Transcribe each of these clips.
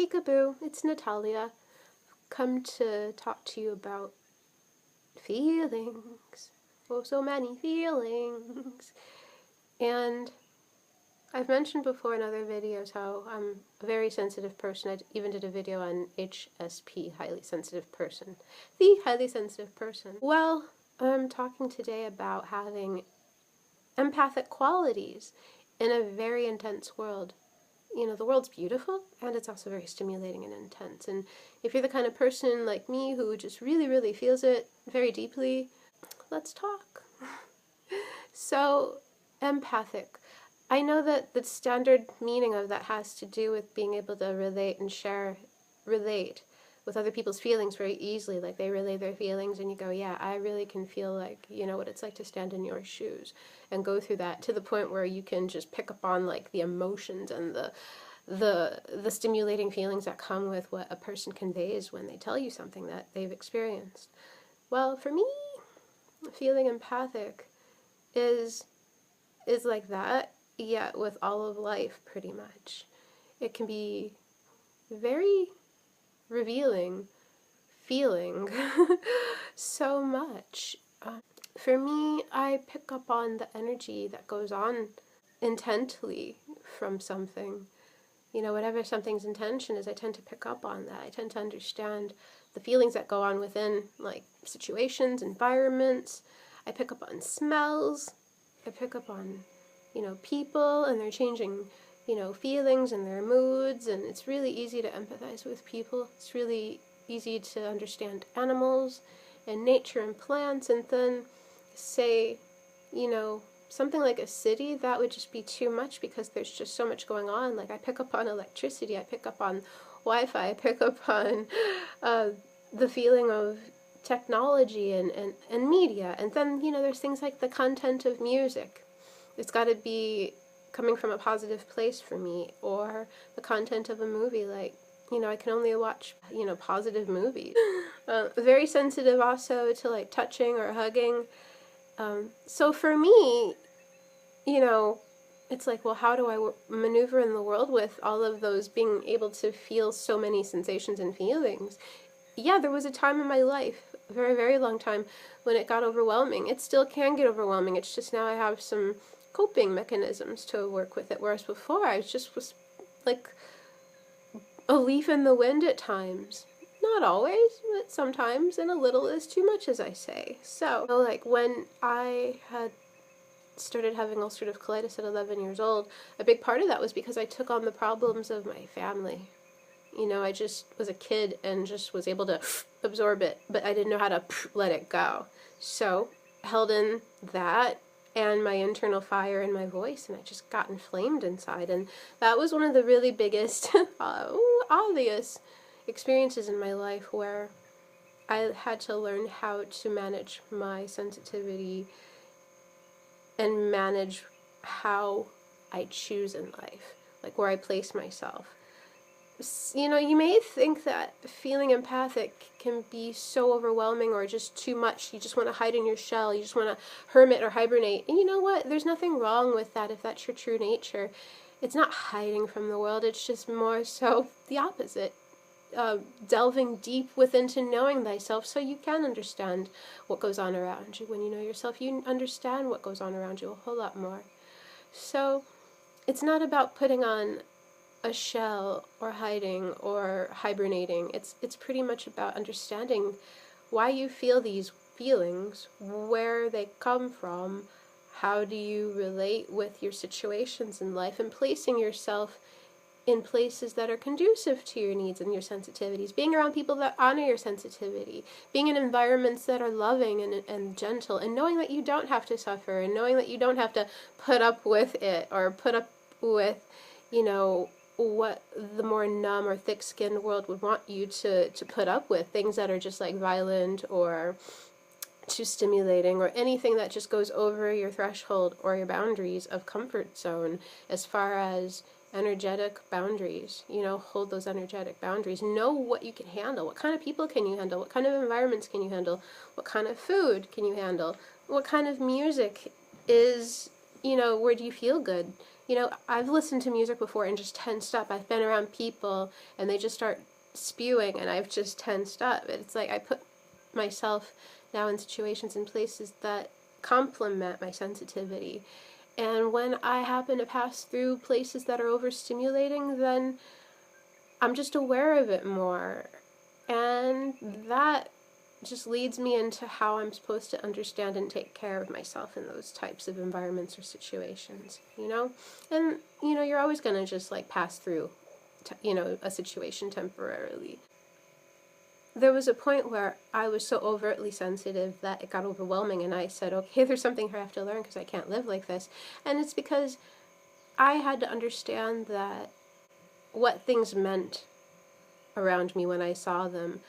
Peekaboo, it's Natalia. Come to talk to you about feelings. Oh, so many feelings. And I've mentioned before in other videos how I'm a very sensitive person. I even did a video on HSP, highly sensitive person. The highly sensitive person. Well, I'm talking today about having empathic qualities in a very intense world. You know, the world's beautiful, and it's also very stimulating and intense. And if you're the kind of person like me who just really, really feels it very deeply, let's talk. So, empathic. I know that the standard meaning of that has to do with being able to relate with other people's feelings very easily. Like, they relay their feelings and you go, yeah, I really can feel like, you know, what it's like to stand in your shoes and go through that, to the point where you can just pick up on like the emotions and the stimulating feelings that come with what a person conveys when they tell you something that they've experienced. Well, for me, feeling empathic is like that, yet with all of life, pretty much. It can be very revealing feeling so much. For me, I pick up on the energy that goes on intently from something. You know, whatever something's intention is, I tend to pick up on that. I tend to understand the feelings that go on within, like, situations, environments. I pick up on smells. I pick up on, you know, people and their changing, you know, feelings and their moods. And it's really easy to empathize with people. It's really easy to understand animals and nature and plants. And then, say, you know, something like a city, that would just be too much because there's just so much going on. Like, I pick up on electricity, I pick up on Wi-Fi, I pick up on the feeling of technology and media. And then, you know, there's things like the content of music. It's got to be coming from a positive place for me. Or the content of a movie, like, you know, I can only watch, you know, positive movies. Very sensitive also to, like, touching or hugging. So for me, you know, it's like, well, how do I maneuver in the world with all of those, being able to feel so many sensations and feelings? Yeah, there was a time in my life, a very, very long time, when it got overwhelming. It still can get overwhelming. It's just now I have some coping mechanisms to work with it, whereas before I was like a leaf in the wind at times. Not always, but sometimes, and a little is too much, as I say. So, like, when I had started having ulcerative colitis at 11 years old, a big part of that was because I took on the problems of my family. You know, I just was a kid and just was able to absorb it, but I didn't know how to let it go. So, held in that and my internal fire in my voice, and I just got inflamed inside. And that was one of the really biggest, obvious experiences in my life where I had to learn how to manage my sensitivity and manage how I choose in life, like where I place myself. You know, you may think that feeling empathic can be so overwhelming or just too much. You just want to hide in your shell. You just want to hermit or hibernate. And you know what? There's nothing wrong with that if that's your true nature. It's not hiding from the world. It's just more so the opposite. Delving deep within to knowing thyself so you can understand what goes on around you. When you know yourself, you understand what goes on around you a whole lot more. So it's not about putting on a shell or hiding or hibernating. It's pretty much about understanding why you feel these feelings, where they come from, how do you relate with your situations in life, and placing yourself in places that are conducive to your needs and your sensitivities, being around people that honor your sensitivity, being in environments that are loving and gentle, and knowing that you don't have to suffer, and knowing that you don't have to put up with it, or put up with, you know, what the more numb or thick-skinned world would want you to put up with, things that are just like violent or too stimulating, or anything that just goes over your threshold or your boundaries of comfort zone as far as energetic boundaries. You know, hold those energetic boundaries. Know what you can handle. What kind of people can you handle? What kind of environments can you handle? What kind of food can you handle? What kind of music is, you know, where do you feel good? You know, I've listened to music before and just tensed up. I've been around people and they just start spewing and I've just tensed up. It's like I put myself now in situations and places that complement my sensitivity. And when I happen to pass through places that are overstimulating, then I'm just aware of it more. And that just leads me into how I'm supposed to understand and take care of myself in those types of environments or situations, you know? And, you know, you're always going to just like pass through, you know, a situation temporarily. There was a point where I was so overtly sensitive that it got overwhelming, and I said, okay, there's something I have to learn because I can't live like this. And it's because I had to understand that what things meant around me when I saw them,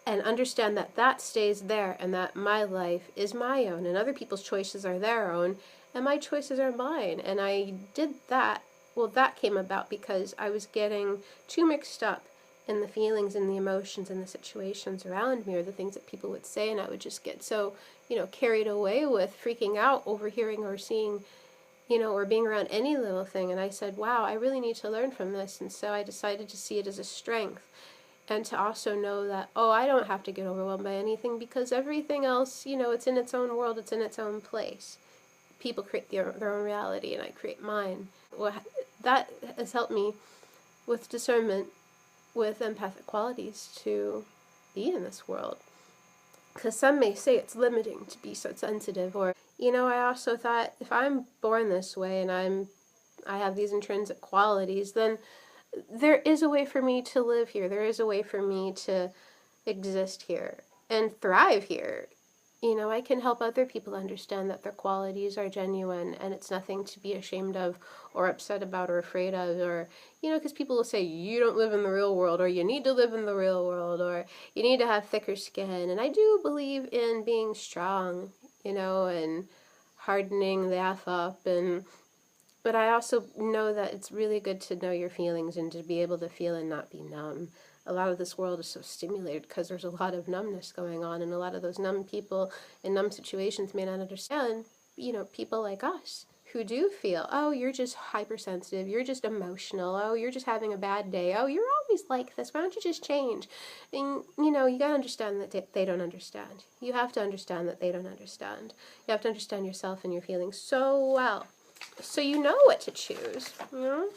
and understand that that stays there and that my life is my own and other people's choices are their own and my choices are mine. And I did that. Well, that came about because I was getting too mixed up in the feelings and the emotions and the situations around me, or the things that people would say, and I would just get so, you know, carried away with freaking out, overhearing or seeing, you know, or being around any little thing. And I said, wow, I really need to learn from this. And so I decided to see it as a strength, and to also know that, oh, I don't have to get overwhelmed by anything because everything else, you know, it's in its own world, it's in its own place. People create their own reality, and I create mine. Well, that has helped me with discernment, with empathic qualities, to be in this world. Because some may say it's limiting to be so sensitive, or, you know, I also thought if I'm born this way and I have these intrinsic qualities, then there is a way for me to live here. There is a way for me to exist here and thrive here. You know, I can help other people understand that their qualities are genuine and it's nothing to be ashamed of or upset about or afraid of, or, you know, because people will say, you don't live in the real world, or you need to live in the real world, or you need to have thicker skin. And I do believe in being strong, you know, and hardening the F up, but I also know that it's really good to know your feelings and to be able to feel and not be numb. A lot of this world is so stimulated because there's a lot of numbness going on, and a lot of those numb people in numb situations may not understand, you know, people like us who do feel, oh, you're just hypersensitive, you're just emotional, oh, you're just having a bad day, oh, you're always like this, why don't you just change? And, you know, you gotta understand that they don't understand. You have to understand that they don't understand. You have to understand yourself and your feelings so well, so you know what to choose, you know?